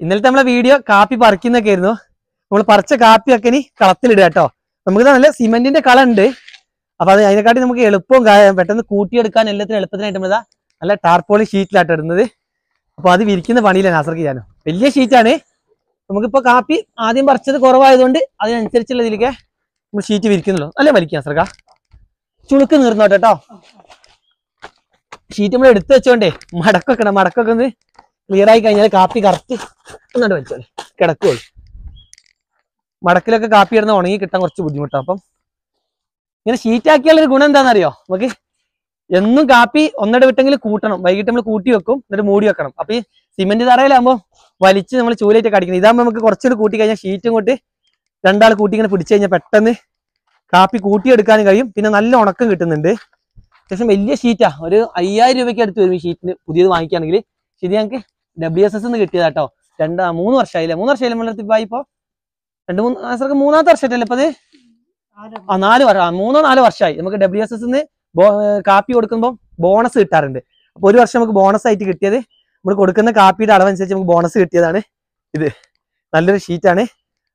ഇന്നലത്തെ നമ്മളെ വീഡിയോ കാപ്പി പറിക്കുന്നൊക്കെ ആയിരുന്നു. നമ്മൾ പറിച്ച കാപ്പിയൊക്കെ ഇനി കളത്തിലിടുക കേട്ടോ. നമുക്ക് നല്ല സിമെന്റിന്റെ കള ഉണ്ട്. അപ്പൊ അത് അതിനെക്കാട്ടി നമുക്ക് എളുപ്പവും പെട്ടെന്ന് കൂട്ടിയെടുക്കാൻ എല്ലാത്തിനും എളുപ്പത്തിനായിട്ട് നമ്മളിതാ നല്ല ടാർപോളി ഷീറ്റിലായിട്ട് ഇടുന്നത്. അപ്പൊ അത് വിരിക്കുന്ന പണിയില്ല നാസർക്ക് ചെയ്യാനോ. വലിയ ഷീറ്റാണ്. നമുക്കിപ്പോ കാപ്പി ആദ്യം പറിച്ചത് കുറവായതുകൊണ്ട് അതിനനുസരിച്ചുള്ള ഇതിലേക്ക് നമ്മൾ ഷീറ്റ് വിരിക്കുന്നുള്ളൂ. അല്ലേ വലിക്കാം സർക്കാ ചുളുക്ക് നീർന്നോട്ടെ കേട്ടോ. ഷീറ്റ് നമ്മൾ എടുത്തു വെച്ചോണ്ടേ മടക്കൊക്കെ ഒന്ന് ക്ലിയർ ആയി കഴിഞ്ഞാൽ കാപ്പി കറക്റ്റ് ഒന്നാണ്ട് വലിച്ചോളെ കിടക്കുള്ളൂ. മടക്കിലൊക്കെ കാപ്പി ഇടുന്ന ഉണങ്ങി കിട്ടാൻ കുറച്ച് ബുദ്ധിമുട്ടാണ്. അപ്പം ഇങ്ങനെ ഷീറ്റാക്കിയാലൊരു ഗുണം എന്താണെന്നറിയോ? നമുക്ക് എന്നും കാപ്പി ഒന്നിട വിട്ടെങ്കിൽ കൂട്ടണം. വൈകിട്ട് നമ്മൾ കൂട്ടി വെക്കും, എന്നിട്ട് മൂടി വെക്കണം. അപ്പൊ ഈ സിമെന്റ് തറയിലാകുമ്പോൾ വലിച്ച് നമ്മൾ ചൂലായിട്ട് കടിക്കണം. ഇതാകുമ്പോൾ നമുക്ക് കുറച്ചുകൂടി കൂട്ടി കഴിഞ്ഞാൽ ഷീറ്റും കൊണ്ട് രണ്ടാൾ കൂട്ടി ഇങ്ങനെ പിടിച്ചു കഴിഞ്ഞാൽ പെട്ടെന്ന് കാപ്പി കൂട്ടിയെടുക്കാനും കഴിയും. പിന്നെ നല്ല ഉണക്കം കിട്ടുന്നുണ്ട്. അത്യാവശ്യം വലിയ ഷീറ്റാ. ഒരു 5000 രൂപയ്ക്ക് അടുത്ത് വരും ഈ ഷീറ്റിന് പുതിയത് വാങ്ങിക്കുകയാണെങ്കിൽ. ശരി, ഞങ്ങൾക്ക് WSS കിട്ടിയതാട്ടോ. 3 വർഷമായില്ലേ? 3 വർഷമായില്ലേ നമ്മളടുത്ത് ഇപ്പൊ ഇപ്പൊ 2-3 മൂന്നാമത്തെ വർഷമായിട്ടല്ലേ ഇപ്പൊ അത്? 3-4 വർഷമായി. നമുക്ക് WSS കാപ്പി കൊടുക്കുമ്പോൾ ബോണസ് കിട്ടാറുണ്ട്. അപ്പൊ ഒരു വർഷം നമുക്ക് ബോണസ് ആയിട്ട് കിട്ടിയത്, നമ്മൾ കൊടുക്കുന്ന കാപ്പിയുടെ അളവനുസരിച്ച് നമുക്ക് ബോണസ് കിട്ടിയതാണ് ഇത്. നല്ലൊരു ഷീറ്റാണ്.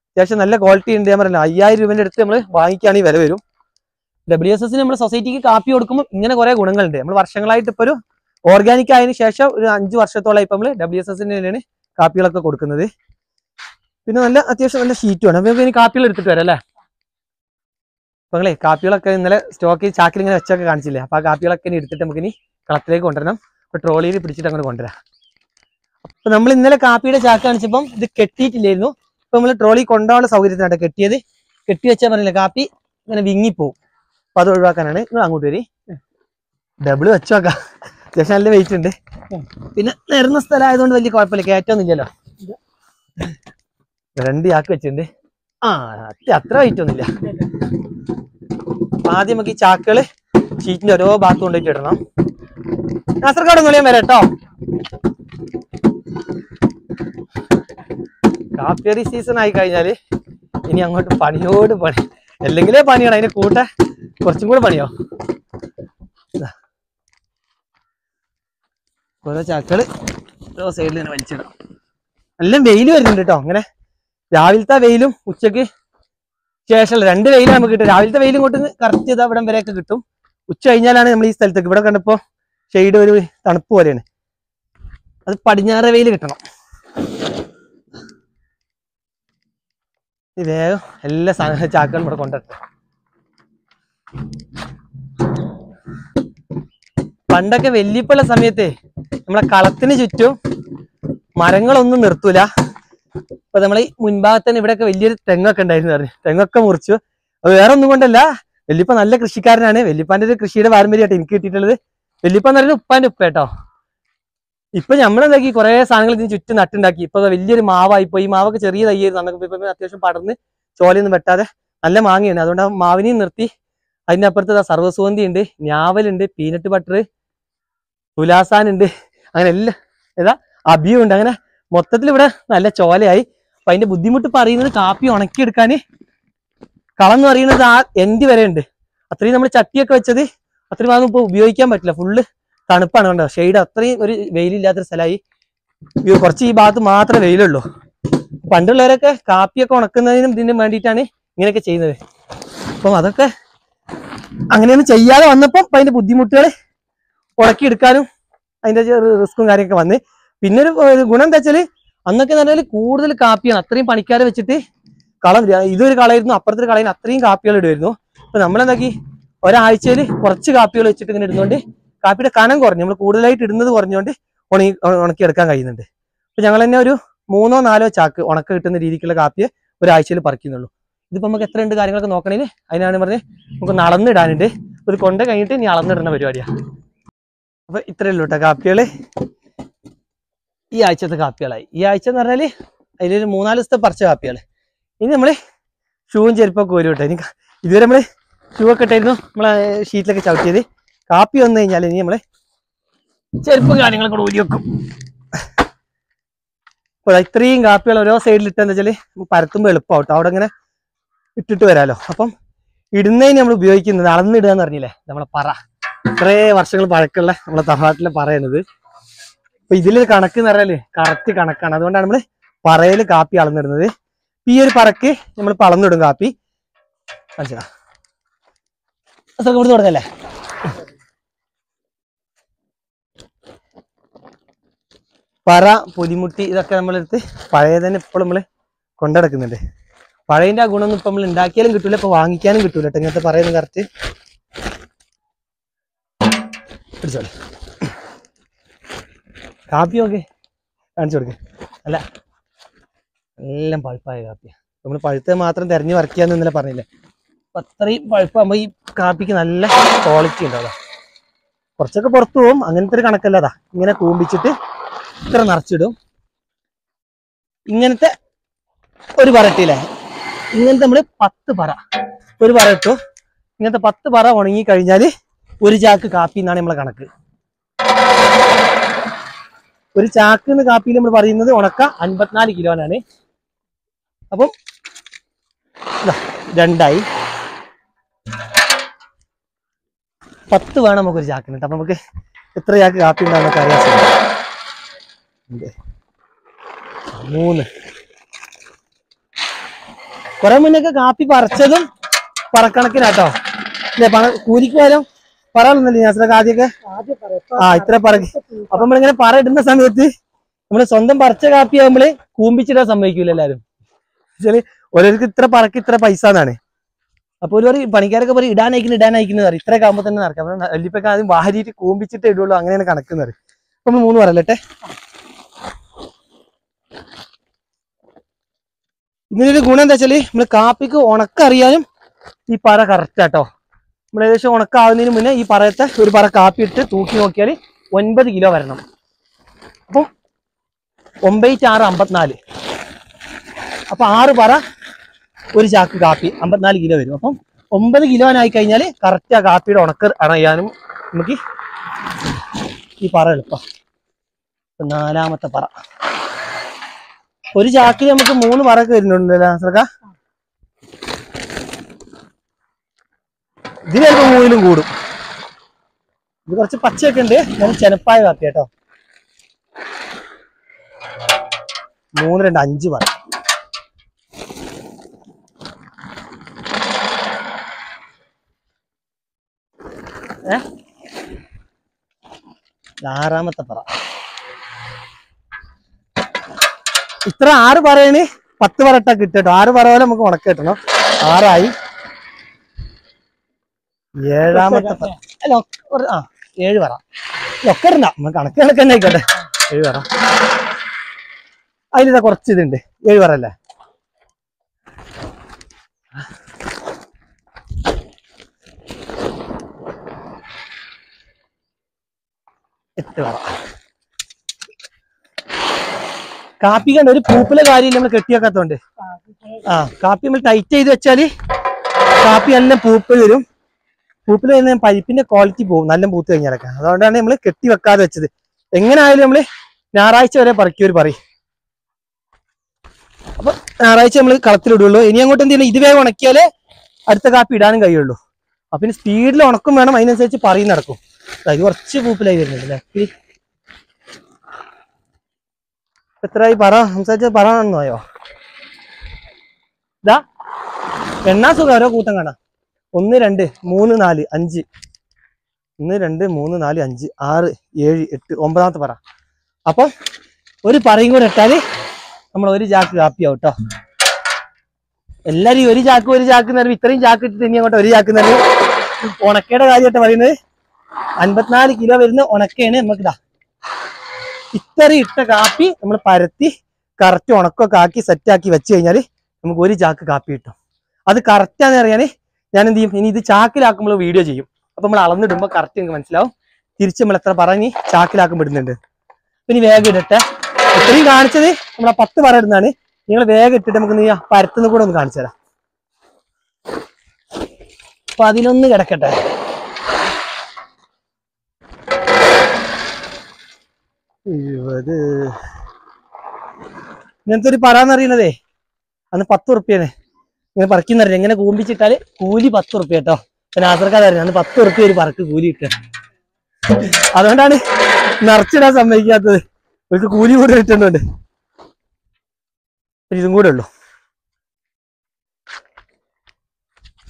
അത്യാവശ്യം നല്ല ക്വാളിറ്റി ഉണ്ട്. ഞാൻ പറഞ്ഞില്ല, 5000 രൂപേന്റെ അടുത്ത് നമ്മൾ വാങ്ങിക്കുകയാണെങ്കിൽ വില വരും. WSS നമ്മുടെ സൊസൈറ്റിക്ക് കാപ്പി കൊടുക്കുമ്പോൾ ഇങ്ങനെ കുറെ ഗുണങ്ങളുണ്ട്. നമ്മൾ വർഷങ്ങളായിട്ട് ഇപ്പൊ ഒരു ഓർഗാനിക് ആയതിനു ശേഷം ഒരു 5 വർഷത്തോളം ഇപ്പൊ നമ്മൾ WSS തന്നെയാണ് കാപ്പികളൊക്കെ കൊടുക്കുന്നത്. പിന്നെ നല്ല അത്യാവശ്യം നല്ല ഷീറ്റുമാണ്. അപ്പൊ നമുക്ക് ഇനി കാപ്പികൾ എടുത്തിട്ട് വരാം അല്ലേ? അപ്പൊ നിങ്ങളെ കാപ്പികളൊക്കെ ഇന്നലെ സ്റ്റോക്ക് ചാക്കിൽ ഇങ്ങനെ വെച്ചൊക്കെ കാണിച്ചില്ലേ? അപ്പൊ ആ കാപ്പികളൊക്കെ ഇനി എടുത്തിട്ട് നമുക്ക് ഇനി കളത്തിലേക്ക് കൊണ്ടുവരണം. അപ്പൊ ട്രോളിയിൽ പിടിച്ചിട്ട് അങ്ങോട്ട് കൊണ്ടുവരാം. അപ്പൊ നമ്മൾ ഇന്നലെ കാപ്പിയുടെ ചാക്ക് കാണിച്ചപ്പം ഇത് കെട്ടിയിട്ടില്ലായിരുന്നു. ഇപ്പൊ നമ്മൾ ട്രോളി കൊണ്ടുപോകാനുള്ള സൗകര്യത്തിനാണ് കെട്ടിയത്. കെട്ടി വെച്ചാൽ പറഞ്ഞില്ല കാപ്പി ഇങ്ങനെ വിങ്ങിപ്പോവും. അപ്പൊ അത് ഒഴിവാക്കാനാണ്. നിങ്ങൾ അങ്ങോട്ട് വരി, ഡബിൾ വെച്ചോക്കാം. അത്യാവശ്യം നല്ല വെയിറ്റ് ഉണ്ട്. പിന്നെ നിരന്ന സ്ഥലം ആയതുകൊണ്ട് വലിയ കുഴപ്പമില്ല, കയറ്റൊന്നും ഇല്ലല്ലോ. 2 ചാക്ക് വെച്ചിട്ടുണ്ട്. അത്ര വെയിറ്റ് ഒന്നുമില്ല. ആദ്യം നമുക്ക് ഈ ചാക്കുകള് ഷീറ്റിന്റെ ഓരോ ഭാഗത്ത് കൊണ്ടുപോയിട്ട് ഇടണം. കാസർഗോഡ് ഒന്നും വരാം കേട്ടോ. കാപ്പിയറി സീസൺ ആയി കഴിഞ്ഞാല് ഇനി അങ്ങോട്ട് പണിയോട് പണി. അല്ലെങ്കിലേ പണിയാണ്, അതിന്റെ കൂട്ടെ കുറച്ചും കൂടെ പണിയോ. ഓരോ ചാക്കുകള് ഓരോ സൈഡിൽ തന്നെ വലിച്ചിടാം. എല്ലാം വെയിൽ വരുന്നുണ്ട് കേട്ടോ. അങ്ങനെ രാവിലത്തെ വെയിലും ഉച്ചക്ക് ശേഷമുള്ള 2 വെയിലാണ് നമുക്ക് കിട്ടും. രാവിലത്തെ വെയിലും കൊണ്ട് കറക്റ്റ് ചെയ്താൽ ഇവിടം വരെയൊക്കെ കിട്ടും. ഉച്ച കഴിഞ്ഞാലാണ് നമ്മൾ ഈ സ്ഥലത്തേക്ക്, ഇവിടെ കണ്ടപ്പോ ഷെയ്ഡ് ഒരു തണുപ്പ് പോലെയാണ്. അത് പടിഞ്ഞാറ് വെയിൽ കിട്ടണം. വേഗം എല്ലാ ചാക്കുകളും ഇവിടെ കൊണ്ടുവരട്ടെ. പണ്ടൊക്കെ വല്യപ്പുള്ള സമയത്തെ നമ്മളെ കളത്തിന് ചുറ്റും മരങ്ങളൊന്നും നിർത്തൂല. അപ്പൊ നമ്മൾ ഈ മുൻഭാഗത്ത് തന്നെ ഇവിടെയൊക്കെ വലിയൊരു തെങ്ങൊക്കെ ഉണ്ടായിരുന്നു പറഞ്ഞു. തെങ്ങൊക്കെ മുറിച്ചു. അത് വേറെ ഒന്നും കൊണ്ടല്ല, വല്യപ്പ നല്ല കൃഷിക്കാരനാണ്. വല്യപ്പാന്റെ ഒരു കൃഷിയുടെ പാരമ്പര്യമായിട്ട് എനിക്ക് കിട്ടിയിട്ടുള്ളത്. വല്യപ്പ എന്ന് പറയുന്നത് ഉപ്പാന്റെ ഉപ്പ കേട്ടോ. ഇപ്പൊ നമ്മളെന്താക്കി കുറെ സാധനങ്ങൾ ഇതിന് ചുറ്റും നട്ടുണ്ടാക്കി. ഇപ്പൊ വലിയൊരു മാവായി പോയി. ഈ മാവൊക്കെ ചെറിയ തയ്യായിരുന്നു. അന്നൊക്കെ ഇപ്പൊ അത്യാവശ്യം പടർന്ന് ചോലയൊന്നും വെട്ടാതെ നല്ല മാങ്ങയാണ്. അതുകൊണ്ട് ആ മാവിനെയും നിർത്തി. അതിന്റെ അപ്പുറത്ത് സർവ്വസുഗന്ധി ഉണ്ട്, ഞാവലുണ്ട്, പീനട്ട് ബട്ടർ, തുലാസാനുണ്ട്, അങ്ങനെ എല്ലാം അഭിയുണ്ട്. അങ്ങനെ മൊത്തത്തിൽ ഇവിടെ നല്ല ചോലയായി. അപ്പൊ അതിന്റെ ബുദ്ധിമുട്ട് പറയുന്നത് കാപ്പി ഉണക്കിയെടുക്കാന് കളം എന്ന് പറയുന്നത് ആ എൻഡ് വരെ ഉണ്ട്. അത്രയും നമ്മൾ ചട്ടിയൊക്കെ വെച്ചത് അത്രയും ഭാഗം ഇപ്പൊ ഉപയോഗിക്കാൻ പറ്റില്ല. ഫുള്ള് തണുപ്പാണ്. കണ്ടോ ഷെയ്ഡ്, അത്രയും ഒരു വെയിലില്ലാത്തൊരു സ്ഥലമായി. കുറച്ച് ഈ ഭാഗത്ത് മാത്രമേ വെയിലുള്ളൂ. പണ്ടുള്ളവരൊക്കെ കാപ്പിയൊക്കെ ഉണക്കുന്നതിനും ഇതിനും വേണ്ടിയിട്ടാണ് ഇങ്ങനെയൊക്കെ ചെയ്യുന്നത്. അപ്പം അതൊക്കെ അങ്ങനെയൊന്നും ചെയ്യാതെ വന്നപ്പം അതിന്റെ ബുദ്ധിമുട്ടുകൾ ഉണക്കിയെടുക്കാനും അതിന്റെ റിസ്ക്കും കാര്യമൊക്കെ വന്ന്. പിന്നെ ഒരു ഗുണം എന്താ വെച്ചാല് അന്നൊക്കെ എന്ന് പറഞ്ഞാൽ കൂടുതൽ കാപ്പിയാണ്. അത്രയും പണിക്കാരെ വെച്ചിട്ട് കളം, ഇതൊരു കളമായിരുന്നു, അപ്പുറത്തൊരു കളയിൽ അത്രയും കാപ്പികൾ ഇടുമായിരുന്നു. അപ്പൊ നമ്മളെന്താക്കി ഒരാഴ്ചയിൽ കുറച്ച് കാപ്പികൾ വെച്ചിട്ട് ഇങ്ങനെ ഇടുന്നോണ്ട് കാപ്പിയുടെ കനം കുറഞ്ഞു. നമ്മൾ കൂടുതലായിട്ട് ഇടുന്നത് കുറഞ്ഞുകൊണ്ട് ഉണക്കിയെടുക്കാൻ കഴിയുന്നുണ്ട്. അപ്പൊ ഞങ്ങൾ തന്നെ ഒരു 3-4 ചാക്ക് ഉണക്ക കിട്ടുന്ന രീതിക്കുള്ള കാപ്പിയെ ഒരാഴ്ചയിൽ പറിക്കുന്നുള്ളൂ. ഇതിപ്പോ നമുക്ക് എത്ര ഉണ്ട് കാര്യങ്ങളൊക്കെ നോക്കണേല് അതിനാണ് പറഞ്ഞ് നമുക്ക് നടന്നിടാനുണ്ട്. ഒരു കൊണ്ട കഴിഞ്ഞിട്ട് ഇനി അളന്നിടുന്ന പരിപാടിയാണ്. അപ്പൊ ഇത്രയേ ഉള്ളൂ കേട്ടോ കാപ്പികള്. ഈ ആഴ്ചത്തെ കാപ്പികളായി. ഈ ആഴ്ച എന്ന് പറഞ്ഞാല് അതിലൊരു 3-4 ദിവസത്തെ പറിച്ച കാപ്പികള്. ഇനി നമ്മള് ഷൂവും ചെരുപ്പൊക്കെ ഒരു കേട്ടോ. ഇനി ഇതുവരെ നമ്മള് ഷൂ ഒക്കെ ഇട്ടായിരുന്നു നമ്മളെ ഷീറ്റിലൊക്കെ ചവിട്ടിയത്. കാപ്പി വന്നു കഴിഞ്ഞാൽ ഇനി നമ്മള് ചെരുപ്പും കാര്യങ്ങളൊക്കെ ഊരി വെക്കും. അപ്പോൾ ഇത്രയും കാപ്പികൾ ഓരോ സൈഡിൽ ഇട്ടെന്ന് വെച്ചാൽ പരത്തുമ്പോൾ എളുപ്പമാവട്ടോ. അവിടെ ഇങ്ങനെ ഇട്ടിട്ട് വരാമല്ലോ. അപ്പം ഇടുന്നതിന് നമ്മൾ ഉപയോഗിക്കുന്നത് അളന്നിടുക എന്ന് പറഞ്ഞില്ലേ, നമ്മളെ പറ. ഇത്രേ വർഷങ്ങൾ പഴക്കമുള്ള നമ്മളെ തറവാട്ടിലെ പറയുന്നത്. അപ്പൊ ഇതിലൊരു കണക്ക് എന്ന് പറഞ്ഞാല് കറക്റ്റ് കണക്കാണ്. അതുകൊണ്ടാണ് നമ്മള് പറയില് കാപ്പി അളന്നിടുന്നത്. ഈ ഒരു പറക്ക് നമ്മൾ അളന്നിടും കാപ്പി. മനസ്സിലാ കൊടുത്ത് കൊടുക്കല്ലേ. പറ, പുലിമുട്ടി ഇതൊക്കെ നമ്മളെടുത്ത് പഴയ തന്നെ ഇപ്പോഴും നമ്മള് കൊണ്ടുനടക്കുന്നുണ്ട്. പഴയതിന്റെ ആ ഗുണമൊന്നും ഇപ്പൊ നമ്മൾ ഉണ്ടാക്കിയാലും കിട്ടൂല, ഇപ്പൊ വാങ്ങിക്കാനും കിട്ടൂല കേട്ടോ. ഇങ്ങനത്തെ പറയുന്നത് കറക്റ്റ് പിടിച്ചോളെ. കാപ്പി നോക്കെ കാണിച്ചു കൊടുക്ക. അല്ല എല്ലാം പഴുപ്പായ കാപ്പിയാ. നമ്മൾ പഴുത്ത മാത്രം തെരഞ്ഞു വരയ്ക്കാന്ന് ഇന്നലെ പറഞ്ഞില്ലേ. അപ്പൊ അത്രയും പഴുപ്പാകുമ്പോ ഈ കാപ്പിക്ക് നല്ല ക്വാളിറ്റി ഉണ്ടാവും. കുറച്ചൊക്കെ പുറത്തു പോകും, അങ്ങനത്തെ ഒരു കണക്കല്ലതാ. ഇങ്ങനെ കൂമ്പിച്ചിട്ട് ഇത്ര നിറച്ചിടും. ഇങ്ങനത്തെ ഒരു പറട്ടില്ലേ, ഇങ്ങനത്തെ നമ്മള് 10 പറ ഒരു പറ ഇട്ടു. ഇങ്ങനത്തെ 10 പറ ഉണങ്ങി കഴിഞ്ഞാല് ഒരു ചാക്ക് കാപ്പി എന്നാണ് നമ്മളെ കണക്ക്. ഒരു ചാക്ക് കാപ്പിയിൽ നമ്മൾ പറയുന്നത് ഉണക്ക 54 കിലോനാണ്. അപ്പം 2 10 വേണം നമുക്കൊരു ചാക്കിന്. അപ്പൊ നമുക്ക് എത്ര ചാക്ക് കാപ്പി ഉണ്ടാകുന്നൊക്കെ അറിയാൻ സാധിക്കും. 3 കുറെ മുന്നൊക്കെ കാപ്പി പറിച്ചതും പറക്കണക്കിനാട്ടോ. അല്ലെ കൂലിക്ക് പോയാലും പറയാനൊന്നല്ലേ ഞാനൊക്കെ ആദ്യമൊക്കെ ഇത്ര പറക്ക്. അപ്പൊ നമ്മളിങ്ങനെ പറ ഇടുന്ന സമയത്ത് നമ്മള് സ്വന്തം പറിച്ച കാപ്പി ആകുമ്പോള് കൂമ്പിച്ചിടാൻ സമ്മതിക്കൂല എല്ലാരും. വെച്ചാല് ഓരോർക്ക് ഇത്ര പറക്ക് ഇത്ര പൈസ എന്നാണ്. അപ്പൊ ഒരു പണിക്കാരൊക്കെ പറയും ഇടാനയക്കുന്നത് പറയും. ഇത്രയൊക്കെ ആകുമ്പോ തന്നെ നടക്കാം. അപ്പൊ വല്യപ്പൊക്കെ ആദ്യം വാരിയിട്ട് കൂമ്പിച്ചിട്ട് ഇടുള്ളൂ, അങ്ങനെയാണ് കണക്കുന്നത്. അപ്പൊ 3 പറയല്ലേ. ഇതിനൊരു ഗുണം എന്താ വെച്ചാല് നമ്മള് കാപ്പിക്ക് ഉണക്കറിയാനും ഈ പറ കറക്റ്റ് ആട്ടോ. നമ്മൾ ഏകദേശം ഉണക്കാവുന്നതിന് മുന്നേ ഈ പറയത്തെ ഒരു പറ കാപ്പി ഇട്ട് തൂക്കി നോക്കിയാൽ 9 കിലോ വരണം. അപ്പം 9 × 6 54. അപ്പൊ 6 പറ ഒരു ചാക്ക് കാപ്പി 54 കിലോ വരും. അപ്പം 9 കിലോനായി കഴിഞ്ഞാൽ കറക്റ്റ് ആ കാപ്പിയുടെ ഉണക്ക് അണയാനും നമുക്ക് ഈ പറ എളുപ്പം. 4ാമത്തെ പറ ഒരു ചാക്കിൽ നമുക്ക് 3 പറക്ക് വരുന്നുണ്ടല്ലോ സർക്ക. ഇതിന് ചിലപ്പോൾ 3ലും കൂടും. ഇത് കുറച്ച് പച്ചയൊക്കെ ഉണ്ട്, ഞാൻ ചെനപ്പായ കാപ്പി കേട്ടോ. 3, 2, 5 പറ. ഏ 6ാമത്തെ പറ. ഇത്ര 6 പറയാണ് 10 പറ ഇട്ടാ കിട്ടും കേട്ടോ. 6 പറ പോലെ നമുക്ക് ഉണക്ക കിട്ടണം. 6 ആയി. 7ാമത്തെ പറ. അല്ല 7 പറ. ഒക്കെ ഇടണ്ട, നമുക്ക് കണക്ക് തന്നെ ആയിക്കോട്ടെ. 7 പറ. അതിലിതാ കുറച്ച് ഇതുണ്ട്. 7 പറ അല്ലേ. 8 പറ. കാപ്പി കണ്ട ഒരു പൂപ്പിലെ കാര്യം നമ്മൾ കെട്ടിയാക്കാത്തോണ്ട് കാപ്പി നമ്മൾ ടൈറ്റ് ചെയ്ത് വെച്ചാല് കാപ്പി നല്ല പൂപ്പിൽ വരും. പൂപ്പിൽ വരുന്ന പൈപ്പിന്റെ ക്വാളിറ്റി പോകും നല്ല പൂത്ത് കഴിഞ്ഞാലൊക്കെ. അതുകൊണ്ടാണ് നമ്മൾ കെട്ടി വെക്കാതെ വെച്ചത്. എങ്ങനെ ആയാലും നമ്മള് ഞായറാഴ്ച വരെ പറിക്കൊരു പറയും. അപ്പൊ ഞായറാഴ്ച നമ്മൾ കളത്തിലിടുള്ളൂ. ഇനി അങ്ങോട്ട് എന്ത് ചെയ്യണം, ഇത് വേഗം ഉണക്കിയാലേ അടുത്ത കാപ്പി ഇടാനും കഴിയുള്ളൂ. അപ്പൊ പിന്നെ സ്പീഡിൽ ഉണക്കും വേണം, അതിനനുസരിച്ച് പറയും നടക്കും. ഇത് കുറച്ച് പൂപ്പിലായി വരുന്നുണ്ട് അല്ലേ. എത്രയായി പറ സംസാരിച്ച പറയാന്നോയോ. ഇതാ എണ്ണാ സുഖം ഓരോ കൂട്ടം കാണാം. 1, 2, 3, 4, 5. 1, 2, 3, 4, 5, 6, 7, 8, 9ാമത്തെ പറ. അപ്പൊ ഒരു പറയും കൂടെ ഇട്ടാല് നമ്മൾ ഒരു ചാക്ക് കാപ്പിയാവും കേട്ടോ. എല്ലാരും ഒരു ചാക്ക് നിറവ് ഇത്രയും ചാക്ക് ഇട്ടിട്ട് ഇനി അങ്ങോട്ട് ഒരു ചാക്ക് നിറവ്. ഉണക്കയുടെ കാര്യമായിട്ട് പറയുന്നത് 54 കിലോ വരുന്ന ഉണക്കയാണ് നമുക്കിതാ. ഇത്രയും ഇട്ട കാപ്പി നമ്മൾ പരത്തി കറക്റ്റ് ഉണക്കൊക്കെ ആക്കി സെറ്റാക്കി വെച്ച് കഴിഞ്ഞാൽ നമുക്ക് ഒരു ചാക്ക് കാപ്പി കിട്ടും. അത് കറക്റ്റാന്ന് അറിയാന് ഞാൻ എന്ത് ചെയ്യും, ഇനി ഇത് ചാക്കിലാക്കുമ്പോൾ വീഡിയോ ചെയ്യും. അപ്പൊ നമ്മൾ അളന്നിടുമ്പോൾ കറക്റ്റ് നിങ്ങൾക്ക് മനസ്സിലാവും. തിരിച്ച് നമ്മൾ എത്ര പറഞ്ഞ് ചാക്കിലാക്കുമ്പോൾ ഇടുന്നുണ്ട്. ഇനി വേഗം ഇടട്ടെ. ഇത്രയും കാണിച്ചത് നമ്മളെ 10 പറ ഇടുന്നതാണ്. നിങ്ങൾ വേഗം ഇട്ടിട്ട് നമുക്ക് പരത്തുന്ന കൂടെ ഒന്ന് കാണിച്ചു തരാം. 11 കിടക്കട്ടെ. ഇങ്ങനത്തെ ഒരു പറയാന്നറിയണതേ അന്ന് 10 ഉറുപ്പ്യാണ്. ഇങ്ങനെ പറിക്കുന്നറിയില്ല. ഇങ്ങനെ കൂമ്പിച്ചിട്ടാല് കൂലി 10 ഉറുപ്പ്യ കേട്ടോ. പിന്നെ ആസർക്കാരറിയാം അന്ന് 10 ഉറുപ്പ്യ ഒരു പറക്ക് കൂലി കിട്ടുക. അതുകൊണ്ടാണ് നിറച്ചിടാൻ സമ്മതിക്കാത്തത്. അവർക്ക് കൂലി കൂടി കിട്ടുന്നുണ്ട്. ഇതും കൂടെ ഉള്ളു.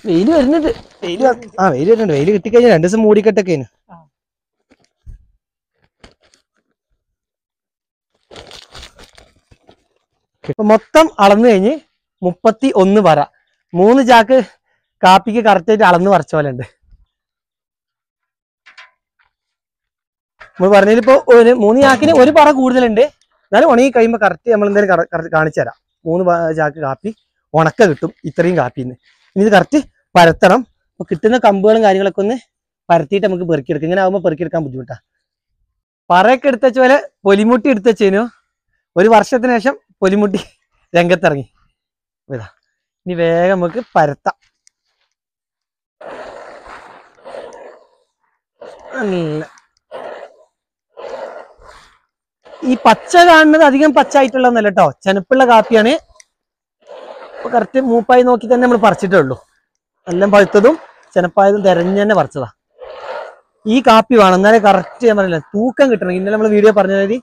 വെയില് വരുന്നുണ്ട്. വെയില് വരുന്നുണ്ട്. വെയില് കിട്ടിക്കഴിഞ്ഞാൽ 2 ദിവസം മൂടിക്കെട്ടൊക്കെ. ഇപ്പൊ മൊത്തം അളന്നു കഴിഞ്ഞ് 31 പറ. 3 ചാക്ക് കാപ്പിക്ക് കറക്റ്റായിട്ട് അളന്ന് പറിച്ച പോലെ ഉണ്ട്. നമ്മൾ പറഞ്ഞതിലിപ്പോ 3 ചാക്കിന് 1 പറ കൂടുതലുണ്ട്. എന്നാലും ഉണങ്ങി കഴിയുമ്പോൾ കറക്റ്റ് നമ്മൾ എന്തായാലും കാണിച്ചു തരാം. 3 ചാക്ക് കാപ്പി ഉണക്ക കിട്ടും ഇത്രയും കാപ്പിന്ന്. ഇനി ഇത് കറക്റ്റ് പരത്തണം. അപ്പൊ കിട്ടുന്ന കമ്പുകളും കാര്യങ്ങളൊക്കെ ഒന്ന് പരത്തിയിട്ട് നമുക്ക് പെറുക്കിയെടുക്കാം. ഇങ്ങനെ ആകുമ്പോൾ പെറുക്കിയെടുക്കാൻ ബുദ്ധിമുട്ടാണ്. പറയൊക്കെ എടുത്ത പോലെ പൊലിമുട്ടി എടുത്ത് വെച്ചതിനു 1 വർഷത്തിന് ശേഷം പൊലിമുട്ടി രംഗത്തിറങ്ങി. ഇതാ ഇനി വേഗം നമുക്ക് പരത്താം. ഈ പച്ച കാണുന്നത് അധികം പച്ച ആയിട്ടുള്ളതൊന്നല്ല കേട്ടോ, ചെനപ്പുള്ള കാപ്പിയാണ്. കറക്റ്റ് മൂപ്പായി നോക്കി തന്നെ നമ്മൾ പറിച്ചിട്ടേ ഉള്ളൂ. എല്ലാം പഴുത്തതും ചെനപ്പായതും തിരഞ്ഞു തന്നെ പറിച്ചതാ. ഈ കാപ്പി വേണം എന്നാലേ കറക്റ്റ് ഞാൻ പറഞ്ഞില്ല തൂക്കം കിട്ടണമെങ്കിൽ, ഇന്നലെ നമ്മൾ വീഡിയോ പറഞ്ഞ മാതിരി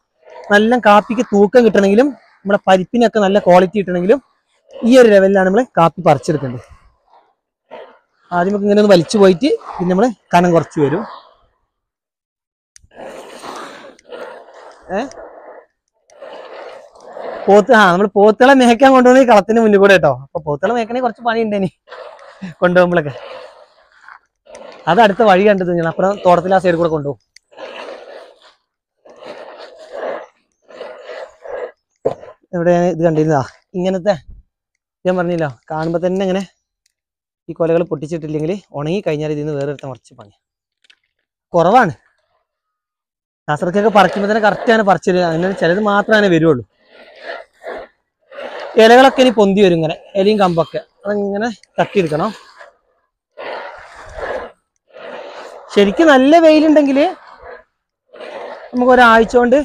നല്ല കാപ്പിക്ക് തൂക്കം കിട്ടണമെങ്കിലും നമ്മുടെ പരിപ്പിനൊക്കെ നല്ല ക്വാളിറ്റി കിട്ടണമെങ്കിലും ഈ ഒരു ലെവലിലാണ് നമ്മൾ കാപ്പി പറിച്ചെടുക്കേണ്ടത്. ആദ്യം നമുക്ക് ഇങ്ങനെ ഒന്ന് വലിച്ചു പോയിട്ട് പിന്നെ നമ്മൾ കനം കുറച്ച് വരും. നമ്മൾ പോത്തുകളെ മേയ്ക്കാൻ കൊണ്ടുപോകുന്ന ഈ കളത്തിന് മുന്നിൽ കൂടെ കേട്ടോ. അപ്പൊ പോത്തുകളെ മേയ്ക്കണേ കുറച്ച് പണി ഉണ്ടേനി കൊണ്ടുപോകുമ്പോഴൊക്കെ. അത് അടുത്ത വഴി കണ്ടത് ഞാൻ അപ്പുറം തോട്ടത്തിൽ ആ സൈഡിൽ കൂടെ കൊണ്ടുപോകും. ഇവിടെ ഇത് കണ്ടിരുന്നതാ ഇങ്ങനത്തെ, ഞാൻ പറഞ്ഞില്ല കാണുമ്പോ തന്നെ ഇങ്ങനെ ഈ കൊലകൾ പൊട്ടിച്ചിട്ടില്ലെങ്കിൽ ഉണങ്ങി കഴിഞ്ഞാൽ ഇതിന്ന് വേറെ എടുത്ത കുറച്ച് പണി കുറവാണ്. നാസർക്കൊക്കെ പറിക്കുമ്പോൾ തന്നെ കറക്റ്റാണ് പറിച്ചത്. അങ്ങനെ ചിലത് മാത്രമേ വരുള്ളൂ. ഇലകളൊക്കെ ഇനി പൊന്തി വരും ഇങ്ങനെ, ഇലയും കമ്പൊക്കെ അതിങ്ങനെ തട്ടിയെടുക്കണം. ശരിക്കും നല്ല വെയിലുണ്ടെങ്കിൽ നമുക്ക് ഒരാഴ്ച കൊണ്ട്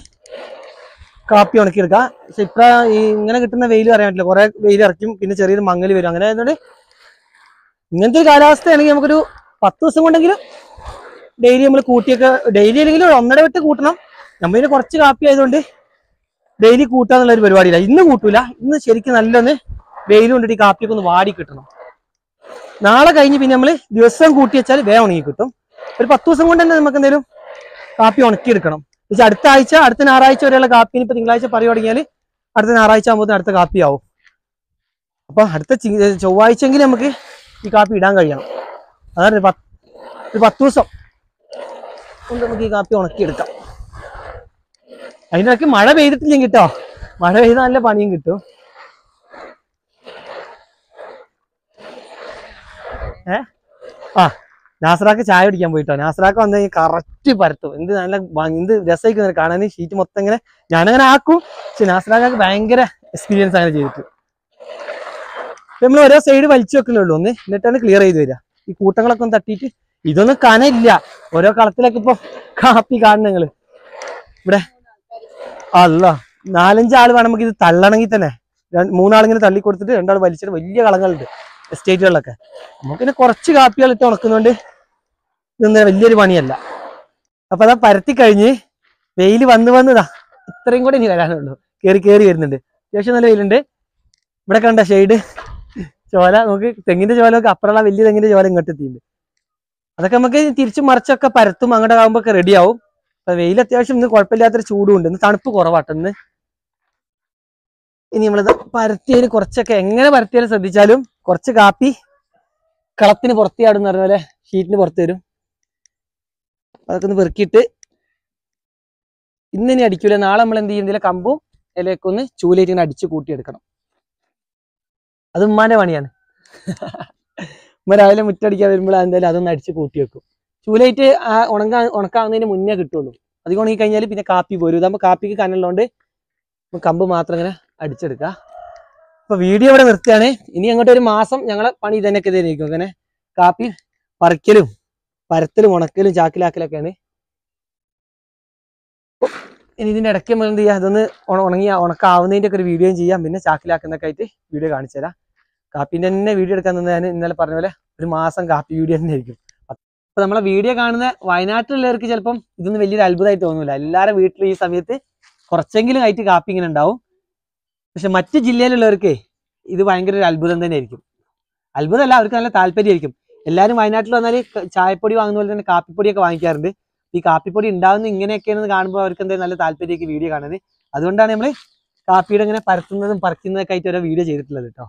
കാപ്പി ഉണക്കിയെടുക്കാം. പക്ഷെ ഇപ്പൊ ഈ ഇങ്ങനെ കിട്ടുന്ന വെയിൽ അറിയാൻ പറ്റില്ല. കുറെ വെയിൽ ഇറക്കും, പിന്നെ ചെറിയൊരു മങ്ങൽ വരും. അങ്ങനെ ആയതുകൊണ്ട് ഇങ്ങനത്തെ ഒരു കാലാവസ്ഥയാണെങ്കിൽ നമുക്കൊരു 10 ദിവസം കൊണ്ടെങ്കിലും ഡെയിലി നമ്മൾ കൂട്ടിയൊക്കെ, ഡെയിലി അല്ലെങ്കിലും 1.5 വിട്ട് കൂട്ടണം. നമ്മളിന് കുറച്ച് കാപ്പി ആയതുകൊണ്ട് ഡെയിലി കൂട്ടാന്നുള്ളൊരു പരിപാടിയില്ല. ഇന്ന് കൂട്ടൂല. ഇന്ന് ശരിക്കും നല്ലൊന്ന് വെയിൽ കൊണ്ടിട്ട് ഈ കാപ്പിയൊക്കെ ഒന്ന് വാടി കിട്ടണം. നാളെ കഴിഞ്ഞ് പിന്നെ നമ്മൾ ദിവസം കൂട്ടി വെച്ചാൽ വേഗം ഉണങ്ങി കിട്ടും. ഒരു 10 ദിവസം കൊണ്ട് തന്നെ നമുക്ക് എന്തെങ്കിലും കാപ്പി ഉണക്കിയെടുക്കണം. പക്ഷെ അടുത്ത ഞായറാഴ്ച വരെയുള്ള കാപ്പിന് ഇപ്പൊ തിങ്കളാഴ്ച പറയും തുടങ്ങിയാൽ അടുത്ത ഞായറാഴ്ച ആകുമ്പോൾ അടുത്ത കാപ്പി ആവും. അപ്പൊ അടുത്ത ചൊവ്വാഴ്ചയെങ്കിലും നമുക്ക് ഈ കാപ്പി ഇടാൻ കഴിയണം. അതാണ് ഒരു 10 ദിവസം കൊണ്ട് നമുക്ക് ഈ കാപ്പി ഉണക്കിയെടുക്കാം. അതിനൊക്കെ മഴ പെയ്തിട്ടില്ലെങ്കിൽ കേട്ടോ, മഴ പെയ്താൽ നല്ല പണിയും കിട്ടും. നാസറാക്ക് ചായ കുടിക്കാൻ പോയിട്ടോ. നാസറാക്ക് വന്ന് കറക്റ്റ് പരത്തും. എന്ത് രസമായിരിക്കും കാണാൻ. ഷീറ്റ് മൊത്തം ഇങ്ങനെ ഞാനങ്ങനെ ആക്കും. പക്ഷെ നാസറാക്ക് ഭയങ്കര എക്സ്പീരിയൻസ് അങ്ങനെ ചെയ്തിട്ട് നമ്മൾ ഓരോ സൈഡ് വലിച്ചു വെക്കുന്നുള്ളൂ ഒന്ന്, എന്നിട്ടാണ് ക്ലിയർ ചെയ്ത് വരിക. ഈ കൂട്ടങ്ങളൊക്കെ ഒന്ന് തട്ടിയിട്ട് ഇതൊന്നും കനയില്ല. ഓരോ കളത്തിലൊക്കെ ഇപ്പൊ കാപ്പി കാണുന്ന നിങ്ങള് ഇവിടെ അല്ല 4-5 ആള് വേണം നമുക്ക് ഇത് തള്ളണമെങ്കിൽ തന്നെ. 3 ആളിങ്ങനെ തള്ളി കൊടുത്തിട്ട് 2 ആൾ വലിച്ചിട്ട് വലിയ കളങ്ങളുണ്ട് എസ്റ്റേറ്റുകളിലൊക്കെ. നമുക്കിന്നെ കുറച്ച് കാപ്പികൾ ഇട്ട് ഉണക്കുന്നതുകൊണ്ട് ഇതൊന്നും വലിയൊരു പണിയല്ല. അപ്പൊ അതാ പരത്തി കഴിഞ്ഞ് വെയിൽ വന്നതാ. ഇത്രയും കൂടെ ഇനി വരാനുള്ളൂ. കയറി വരുന്നുണ്ട്. അത്യാവശ്യം നല്ല വെയിലുണ്ട്. ഇവിടെ കണ്ട ഷെയ്ഡ് ചോല നമുക്ക്, തെങ്ങിന്റെ ചോല ഒക്കെ അപ്പുറമുള്ള വലിയ തെങ്ങിന്റെ ചോല ഇങ്ങോട്ട് എത്തിയിട്ടുണ്ട്. അതൊക്കെ നമുക്ക് തിരിച്ചും മറിച്ചൊക്കെ പരത്തും അങ്ങോട്ട് ആകുമ്പോ ഒക്കെ റെഡിയാവും. അപ്പൊ വെയിൽ അത്യാവശ്യം ഇന്ന് കുഴപ്പമില്ലാത്തൊരു ചൂടും ഉണ്ട്. ഇന്ന് തണുപ്പ് കുറവാട്ടെന്ന്. ഇനി നമ്മളിത് പരത്തിയതിന് കുറച്ചൊക്കെ എങ്ങനെ പരത്തിയാലും ശ്രദ്ധിച്ചാലും കുറച്ച് കാപ്പി കളത്തിന് പുറത്തിയാടുന്ന പറഞ്ഞ പോലെ ഷീറ്റിന് പുറത്ത് വരും. അതൊക്കെ ഒന്ന് പെറുക്കിയിട്ട് ഇന്നിനി അടിക്കൂല. നാളെ നമ്മൾ എന്ത് ചെയ്യും, ഇതിലെ കമ്പും ഇലയൊക്കെ ഒന്ന് ചൂലേറ്റ് ഇങ്ങനെ അടിച്ച് കൂട്ടിയെടുക്കണം. അത് ഉമ്മാന്റെ പണിയാണ്. ഉമ്മ രാവിലെ മുറ്റടിക്കാൻ വരുമ്പോൾ എന്തായാലും അതൊന്ന് അടിച്ച് കൂട്ടി വെക്കും. ചൂലേറ്റ് ഉണക്കാവുന്നതിന് മുന്നേ കിട്ടുള്ളൂ. അധികം ഉണങ്ങി കഴിഞ്ഞാൽ പിന്നെ കാപ്പി പോരും. ഇതാകുമ്പോൾ കാപ്പിക്ക് കനലുള്ളതുകൊണ്ട് കമ്പ് മാത്രം ഇങ്ങനെ അടിച്ചെടുക്കുക. അപ്പൊ വീഡിയോ ഇവിടെ നിർത്തുകയാണ്. ഇനി അങ്ങോട്ട് ഒരു മാസം ഞങ്ങളെ പണി ഇതന്നെയൊക്കെ ഇതായിരിക്കും. അങ്ങനെ കാപ്പി പറിക്കലും പരത്തലും ഉണക്കലും ചാക്കിലാക്കലൊക്കെയാണ്. ഇനി ഇതിന്റെ ഇടയ്ക്ക് നമ്മൾ എന്ത് ചെയ്യുക, ഇതൊന്ന് ഉണക്കാവുന്നതിന്റെ ഒക്കെ ഒരു വീഡിയോയും ചെയ്യാം. പിന്നെ ചാക്കിലാക്കുന്നൊക്കെ ആയിട്ട് വീഡിയോ കാണിച്ചു തരാം. കാപ്പിന്റെ തന്നെ വീഡിയോ എടുക്കാൻ തന്നെ ഞാൻ ഇന്നലെ പറഞ്ഞ പോലെ ഒരു മാസം കാപ്പി വീഡിയോ തന്നെ ആയിരിക്കും. അപ്പൊ നമ്മളെ വീഡിയോ കാണുന്ന വയനാട്ടിലുള്ളവർക്ക് ചിലപ്പം ഇതൊന്നും വലിയൊരു അത്ഭുതമായിട്ട് തോന്നൂല. എല്ലാവരും വീട്ടിൽ ഈ സമയത്ത് കുറച്ചെങ്കിലും ആയിട്ട് കാപ്പി ഇങ്ങനെ ഉണ്ടാവും. പക്ഷെ മറ്റു ജില്ലയിലുള്ളവർക്ക് ഇത് ഭയങ്കര ഒരു അത്ഭുതം തന്നെ ആയിരിക്കും. അത്ഭുതമല്ല, അവർക്ക് നല്ല താല്പര്യമായിരിക്കും. എല്ലാവരും വയനാട്ടിൽ വന്നാൽ ചായപ്പൊടി വാങ്ങുന്ന പോലെ തന്നെ കാപ്പിപ്പൊടിയൊക്കെ വാങ്ങിക്കാറുണ്ട്. ഈ കാപ്പിപ്പൊടി ഉണ്ടാകുന്ന ഇങ്ങനെയൊക്കെയാണെന്ന് കാണുമ്പോൾ അവർക്ക് എന്തായാലും നല്ല താല്പര്യമായിരിക്കും വീഡിയോ കാണുന്നത്. അതുകൊണ്ടാണ് നമ്മൾ കാപ്പിയുടെ ഇങ്ങനെ പരത്തുന്നതും പറിക്കുന്നതൊക്കെ ആയിട്ട് ഓരോ വീഡിയോ ചെയ്തിട്ടുള്ളത് കേട്ടോ.